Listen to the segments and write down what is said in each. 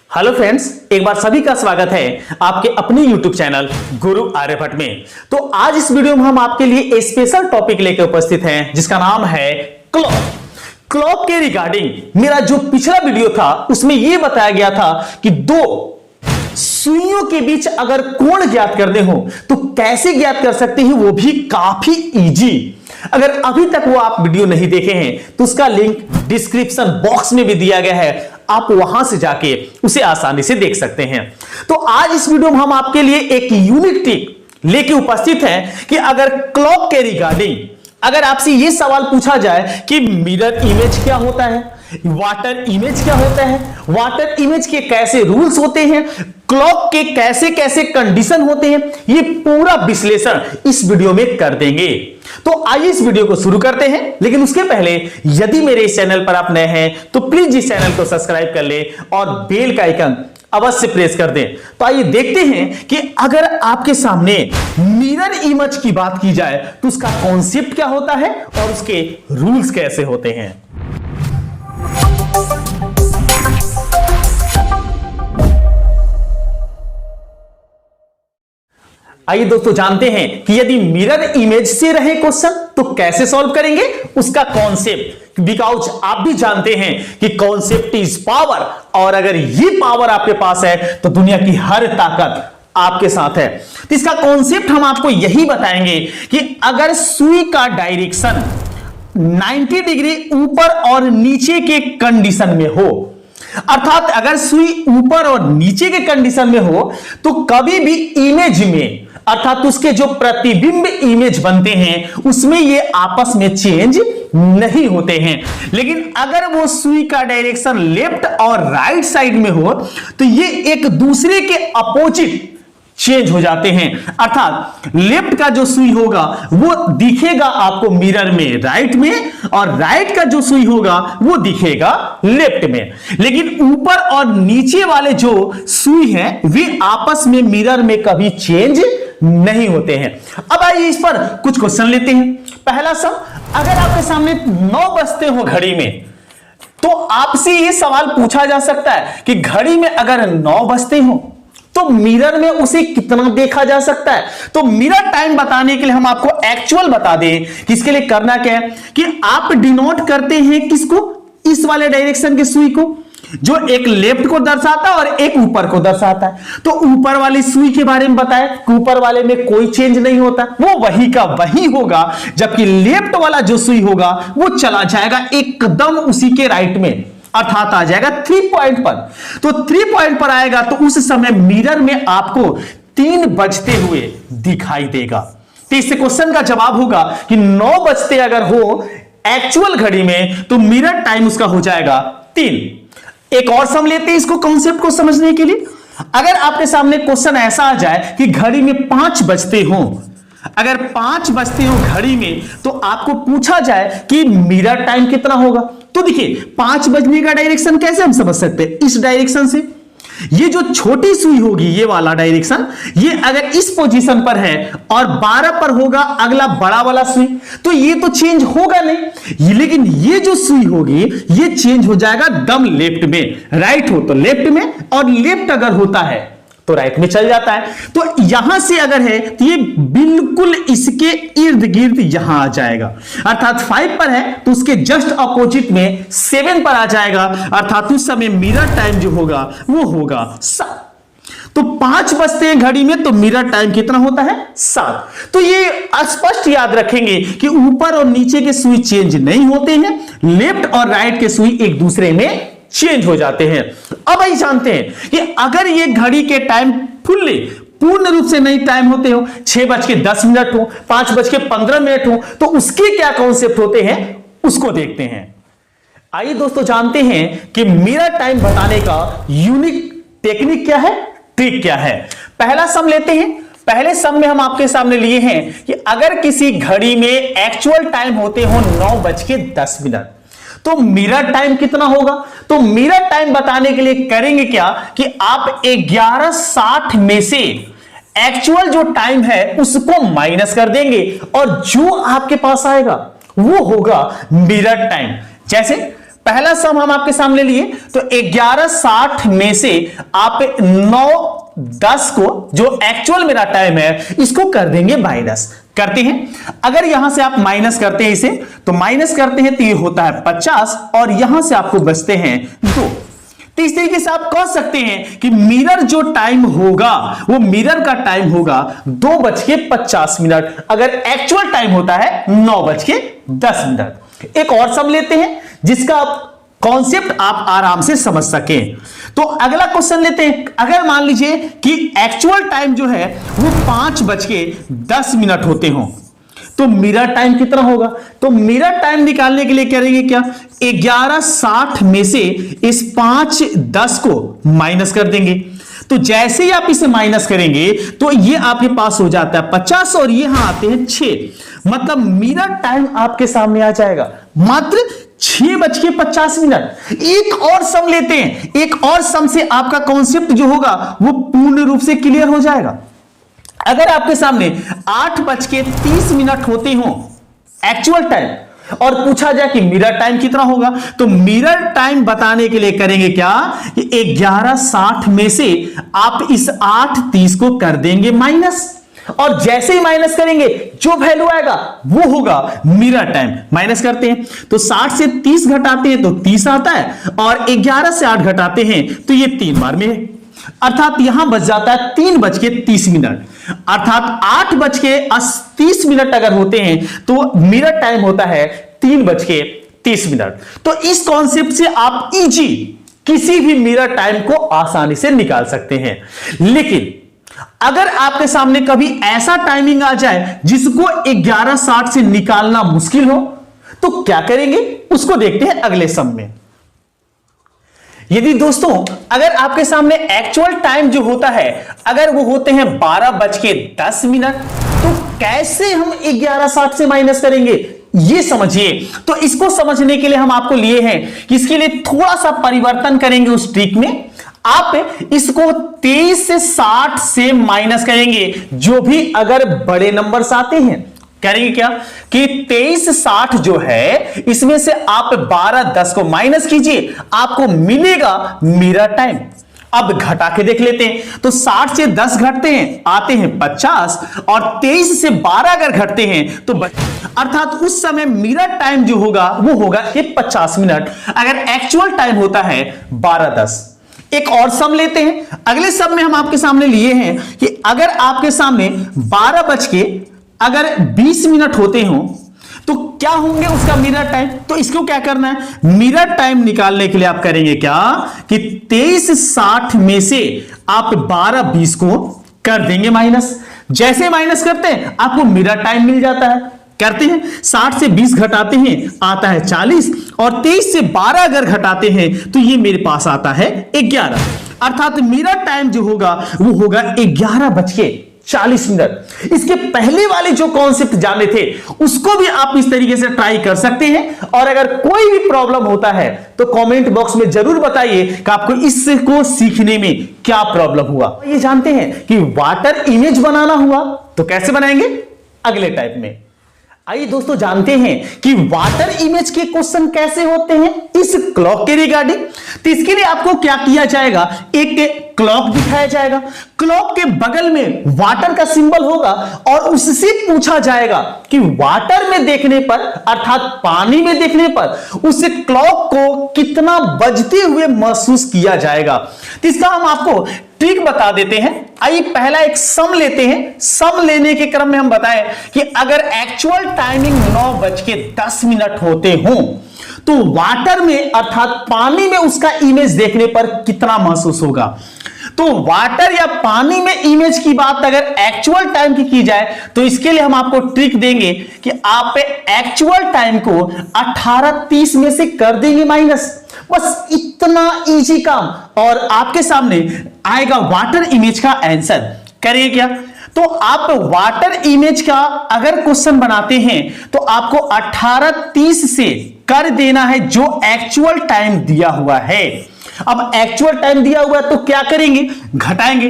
Hello friends, एक बार सभी का स्वागत है आपके अपने YouTube चैनल गुरु आर्यभट्ट में। तो आज इस वीडियो में हम आपके लिए एक स्पेशल टॉपिक लेकर उपस्थित हैं जिसका नाम है क्लॉक। क्लॉक के रिगार्डिंग मेरा जो पिछला वीडियो था उसमें यह बताया गया था कि दो सुइयों के बीच अगर कोण ज्ञात करने हो तो कैसे ज्ञात कर सकते हैं, वो भी काफी इजी। अगर अभी तक वो आप वीडियो नहीं देखे हैं तो उसका लिंक डिस्क्रिप्शन बॉक्स में भी दिया गया है, आप वहां से जाके उसे आसानी से देख सकते हैं। तो आज इस वीडियो में हम आपके लिए एक यूनिक टिप लेके उपस्थित हैं कि अगर क्लॉक के रिगार्डिंग अगर आपसे यह सवाल पूछा जाए कि मिरर इमेज क्या होता है, वाटर इमेज क्या होता है, वाटर इमेज के कैसे रूल्स होते हैं, क्लॉक के कैसे कैसे कंडीशन होते हैं, ये पूरा विश्लेषण इस वीडियो में कर देंगे। तो आइए इस वीडियो को शुरू करते हैं। लेकिन उसके पहले यदि मेरे इस चैनल पर आप नए हैं तो प्लीज इस चैनल को सब्सक्राइब कर ले और बेल का आइकन अवश्य प्रेस कर दें। तो आइए देखते हैं कि अगर आपके सामने मिरर इमेज की बात की जाए तो उसका कॉन्सेप्ट क्या होता है और उसके रूल्स कैसे होते हैं। आइए दोस्तों जानते हैं कि यदि मिरर इमेज से रहे क्वेश्चन तो कैसे सॉल्व करेंगे, उसका कॉन्सेप्ट। बिकॉज आप भी जानते हैं कि कॉन्सेप्ट इज पावर, और अगर ये पावर आपके पास है तो दुनिया की हर ताकत आपके साथ है। तो इसका कॉन्सेप्ट हम आपको यही बताएंगे कि अगर सुई का डायरेक्शन 90 डिग्री ऊपर और नीचे के कंडीशन में हो, अर्थात अगर सुई ऊपर और नीचे के कंडीशन में हो तो कभी भी इमेज में, अर्थात उसके जो प्रतिबिंब इमेज बनते हैं उसमें ये आपस में चेंज नहीं होते हैं। लेकिन अगर वो सुई का डायरेक्शन लेफ्ट और राइट साइड में हो तो ये एक दूसरे के अपोजिट चेंज हो जाते हैं। अर्थात लेफ्ट का जो सुई होगा वो दिखेगा आपको मिरर में राइट में, और राइट का जो सुई होगा वो दिखेगा लेफ्ट में। लेकिन ऊपर और नीचे वाले जो सुई है वे आपस में मिरर में कभी चेंज नहीं होते हैं। अब आइए इस पर कुछ क्वेश्चन लेते हैं। पहला सम, अगर आपके सामने 9 बजते हो घड़ी में तो आपसे यह सवाल पूछा जा सकता है कि घड़ी में अगर 9 बजते हो तो मिरर में उसे कितना देखा जा सकता है। तो मिरर टाइम बताने के लिए हम आपको एक्चुअल बता दें कि इसके लिए करना क्या है कि आप डिनोट करते हैं किसको, इस वाले डायरेक्शन के सुई को, जो एक लेफ्ट को दर्शाता है और एक ऊपर को दर्शाता है। तो ऊपर वाली सुई के बारे में बताएं कि ऊपर वाले में कोई चेंज नहीं होता, वो वही का वही होगा, जबकि लेफ्ट वाला जो सुई होगा वो चला जाएगा एकदम उसी के राइट में, अर्थात आ जाएगा 3 पॉइंट पर। तो 3 पॉइंट पर आएगा तो उस समय मिरर में आपको 3 बजते हुए दिखाई देगा। तो इससे क्वेश्चन का जवाब होगा कि 9 बजते अगर हो एक्चुअल घड़ी में तो मिरर टाइम उसका हो जाएगा 3। एक और सम लेते हैं इसको कॉन्सेप्ट को समझने के लिए। अगर आपके सामने क्वेश्चन ऐसा आ जाए कि घड़ी में 5 बजते हो, अगर 5 बजते हो घड़ी में तो आपको पूछा जाए कि मिरर टाइम कितना होगा, तो देखिए 5 बजने का डायरेक्शन कैसे हम समझ सकते हैं, इस डायरेक्शन से ये जो छोटी सुई होगी ये वाला डायरेक्शन, ये अगर इस पोजीशन पर है और 12 पर होगा अगला बड़ा वाला सुई तो ये तो चेंज होगा नहीं, लेकिन ये जो सुई होगी ये चेंज हो जाएगा दम लेफ्ट में, राइट हो तो लेफ्ट में और लेफ्ट अगर होता है तो राइट में चल जाता है। तो यहां से अगर है तो ये बिल्कुल इसके इर्द गिर्द यहां आ जाएगा, अर्थात 5 पर है तो उसके जस्ट अपोजिट में 7 पर आ जाएगा, अर्थात उस समय मिरर टाइम जो होगा वो होगा 7। तो 5 बजते हैं घड़ी में तो मिरर टाइम कितना होता है 7। तो ये स्पष्ट याद रखेंगे कि ऊपर और नीचे के सुई चेंज नहीं होते हैं, लेफ्ट और राइट के सुई एक दूसरे में चेंज हो जाते हैं। अब आई जानते हैं कि अगर ये घड़ी के टाइम फुल्ली पूर्ण रूप से नहीं टाइम होते हो, 6:10 हो, 5:15 हो, तो उसके क्या कॉन्सेप्ट होते हैं उसको देखते हैं। आइए दोस्तों जानते हैं कि मिरर टाइम बताने का यूनिक टेक्निक क्या है, ट्रिक क्या है। पहला सम लेते हैं। पहले सम में हम आपके सामने लिए हैं कि अगर किसी घड़ी में एक्चुअल टाइम होते हो 9:10 तो मिरर टाइम कितना होगा। तो मिरर टाइम बताने के लिए करेंगे क्या कि आप 11:60 में से एक्चुअल जो टाइम है उसको माइनस कर देंगे और जो आपके पास आएगा वो होगा मिरर टाइम। जैसे पहला सम हम आपके सामने लिए, तो 11:60 में से आप 9:10 को, जो एक्चुअल मेरा टाइम है, इसको कर देंगे माइनस। करते हैं, अगर यहां से आप माइनस करते हैं इसे, तो माइनस करते हैं तो ये होता है 50 और यहां से आपको बचते हैं 2। तो इस तरीके से आप कह सकते हैं कि मिरर जो टाइम होगा वो मिरर का टाइम होगा 2:50। अगर एक्चुअल टाइम होता है 9:10। एक और सम लेते हैं जिसका कॉन्सेप्ट आप आराम से समझ सकें। तो अगला क्वेश्चन लेते हैं। अगर मान लीजिए कि एक्चुअल टाइम जो है वो 5:10 होते हो, तो मिरर टाइम कितना होगा? तो मिरर टाइम निकालने के लिए करेंगे क्या, 11:60 में से इस 5:10 को माइनस कर देंगे। तो जैसे ही आप इसे माइनस करेंगे तो ये आपके पास हो जाता है 50 और ये यहां आते हैं 6, मतलब मिरर टाइम आपके सामने आ जाएगा मात्र 6:50। एक और सम लेते हैं, एक और सम से आपका कॉन्सेप्ट जो होगा वो पूर्ण रूप से क्लियर हो जाएगा। अगर आपके सामने 8:30 होते हो एक्चुअल टाइम और पूछा जाए कि मिरर टाइम कितना होगा, तो मिरर टाइम बताने के लिए करेंगे क्या कि 11:60 में से आप इस 8:30 को कर देंगे माइनस, और जैसे ही माइनस करेंगे जो वैल्यू आएगा वो होगा मिरर टाइम। माइनस करते हैं तो 60 से 30 घटाते हैं तो 30 आता है, और 11 से 8 घटाते हैं तो ये 3 बार में है, अर्थात यहां बच जाता है 3:30। अर्थात 8:30 अगर होते हैं तो मिरर टाइम होता है 3:30। तो इस कॉन्सेप्ट से आप इजी किसी भी मिरर टाइम को आसानी से निकाल सकते हैं। लेकिन अगर आपके सामने कभी ऐसा टाइमिंग आ जाए जिसको 11:60 से निकालना मुश्किल हो, तो क्या करेंगे उसको देखते हैं अगले सम में। यदि दोस्तों अगर आपके सामने एक्चुअल टाइम जो होता है अगर वो होते हैं 12:10, तो कैसे हम 11:60 से माइनस करेंगे ये समझिए। तो इसको समझने के लिए हम आपको लिए हैं कि इसके लिए थोड़ा सा परिवर्तन करेंगे उस ट्रिक में। आप इसको 23 से 60 से माइनस करेंगे, जो भी अगर बड़े नंबर्स आते हैं। करेंगे क्या कि 23:60 जो है इसमें से आप 12:10 को माइनस कीजिए, आपको मिलेगा मिरर टाइम। अब घटा के देख लेते हैं, तो 60 से 10 घटते हैं आते हैं 50, और 23 से 12 अगर घटते हैं तो अर्थात उस समय मिरर टाइम जो होगा वो होगा 50 मिनट, अगर एक्चुअल टाइम होता है 12:10। एक और सम लेते हैं। अगले सम में हम आपके सामने लिए हैं कि अगर आपके सामने 12:20 होते हो तो क्या होंगे उसका मिरर टाइम। तो इसको क्या करना है, मिरर टाइम निकालने के लिए आप करेंगे क्या कि 23:60 में से आप 12:20 को कर देंगे माइनस। जैसे माइनस करते हैं आपको मिरर टाइम मिल जाता है। करते हैं 60 से 20 घटाते हैं आता है 40, और 23 से 12 अगर घटाते हैं तो ये मेरे पास आता है 11, अर्थात मिरर टाइम जो होगा वो होगा 11:40। इसके पहले वाले जो कॉन्सेप्ट जाने थे उसको भी आप इस तरीके से ट्राई कर सकते हैं, और अगर कोई भी प्रॉब्लम होता है तो कमेंट बॉक्स में जरूर बताइए कि आपको इसको सीखने में क्या प्रॉब्लम हुआ। ये जानते हैं कि वाटर इमेज बनाना हुआ तो कैसे बनाएंगे अगले टाइप में। आइए दोस्तों जानते हैं कि वाटर इमेज के क्वेश्चन कैसे होते हैं इस क्लॉक के रिगार्डिंग। तो इसके लिए आपको क्या किया जाएगा, एक क्लॉक दिखाया जाएगा, क्लॉक के बगल में वाटर का सिंबल होगा, और उससे पूछा जाएगा कि वाटर में देखने पर अर्थात पानी में देखने पर उस क्लॉक को कितना बजते हुए महसूस किया जाएगा। तो इसका हम आपको ट्रिक बता देते हैं। आइए पहला एक सम लेते हैं। सम लेने के क्रम में हम बताएं कि अगर एक्चुअल टाइमिंग 9:10 होते हो तो वाटर में अर्थात पानी में उसका इमेज देखने पर कितना महसूस होगा। तो वाटर या पानी में इमेज की बात अगर एक्चुअल टाइम की जाए तो इसके लिए हम आपको ट्रिक देंगे कि आप एक्चुअल टाइम को 18:30 में से कर देंगे माइनस। बस इतना इजी काम, और आपके सामने आएगा वाटर इमेज का आंसर। करिए क्या, तो आप वाटर इमेज का अगर क्वेश्चन बनाते हैं तो आपको 18:30 से कर देना है जो एक्चुअल टाइम दिया हुआ है। अब एक्चुअल टाइम दिया हुआ है तो क्या करेंगे, घटाएंगे।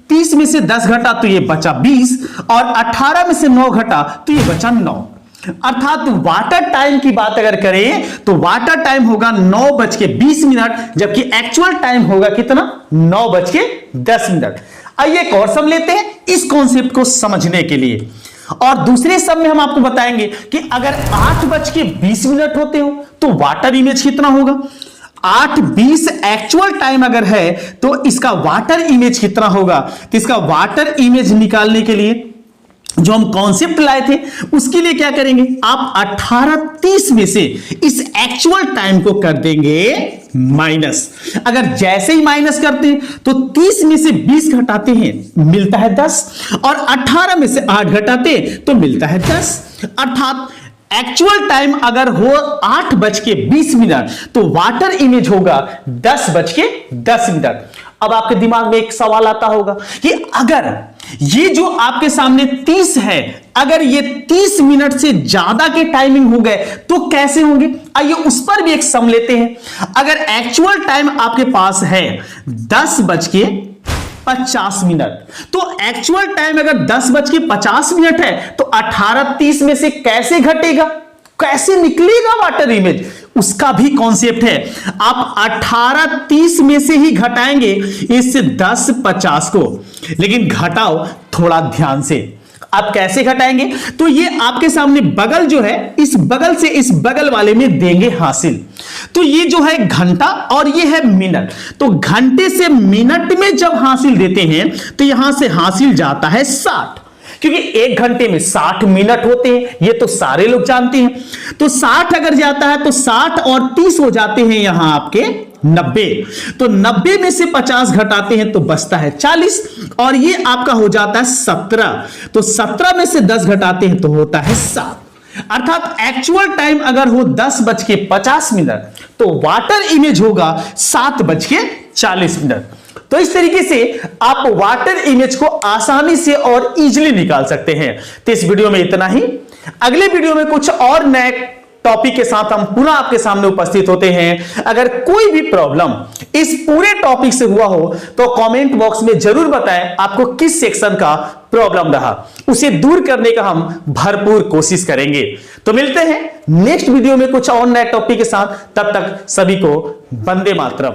30 में से 10 घटा तो ये बचा 20, और 18 में से 9 घटा तो ये बचा 9। अर्थात वाटर टाइम की बात अगर करें तो वाटर टाइम होगा 9:20, जबकि एक्चुअल टाइम होगा कितना 9:10। आइए एक और सम लेते हैं इस कॉन्सेप्ट को समझने के लिए। और दूसरे सम में हम आपको बताएंगे कि अगर 8:20 होते हो तो वाटर इमेज कितना होगा। 8:20 एक्चुअल टाइम अगर है तो इसका वाटर इमेज कितना होगा। तो इसका वाटर इमेज निकालने के लिए जो हम कॉन्सेप्ट लाए थे उसके लिए क्या करेंगे, आप 18:30 में से इस एक्चुअल टाइम को कर देंगे माइनस। अगर जैसे ही माइनस करते हैं तो 30 में से 20 घटाते हैं मिलता है 10, और 18 में से 8 घटाते हैं तो मिलता है 10। अर्थात एक्चुअल टाइम अगर हो 8:20 तो वाटर इमेज होगा 10:10। अब आपके दिमाग में एक सवाल आता होगा कि अगर ये जो आपके सामने 30 है, अगर ये 30 मिनट से ज्यादा के टाइमिंग हो गए तो कैसे होंगे। आइए उस पर भी एक सम लेते हैं। अगर एक्चुअल टाइम आपके पास है 10:50, तो एक्चुअल टाइम अगर 10:50 है तो 18:30 में से कैसे घटेगा, कैसे निकलेगा वाटर इमेज, उसका भी कॉन्सेप्ट है। आप 18:30 में से ही घटाएंगे इस 10:50 को, लेकिन घटाओ थोड़ा ध्यान से। आप कैसे घटाएंगे, तो ये आपके सामने बगल जो है इस बगल से इस बगल वाले में देंगे हासिल। तो ये जो है घंटा और ये है मिनट, तो घंटे से मिनट में जब हासिल देते हैं तो यहां से हासिल जाता है 60, क्योंकि एक घंटे में 60 मिनट होते हैं, ये तो सारे लोग जानते हैं। तो 60 अगर जाता है तो 60 और 30 हो जाते हैं यहां आपके 90, तो 90 में से 50 घटाते हैं तो बचता है 40, और ये आपका हो जाता है 17, तो 17 में से 10 घटाते हैं तो होता है 7। अर्थात एक्चुअल टाइम अगर हो 10:50 तो वाटर इमेज होगा 7:40। तो इस तरीके से आप वाटर इमेज को आसानी से और इजीली निकाल सकते हैं। तो इस वीडियो में इतना ही। अगले वीडियो में कुछ और नए टॉपिक के साथ हम पुनः आपके सामने उपस्थित होते हैं। अगर कोई भी प्रॉब्लम इस पूरे टॉपिक से हुआ हो तो कमेंट बॉक्स में जरूर बताएं आपको किस सेक्शन का प्रॉब्लम रहा, उसे दूर करने का हम भरपूर कोशिश करेंगे। तो मिलते हैं नेक्स्ट वीडियो में कुछ और नए टॉपिक के साथ। तब तक सभी को वंदे मातरम।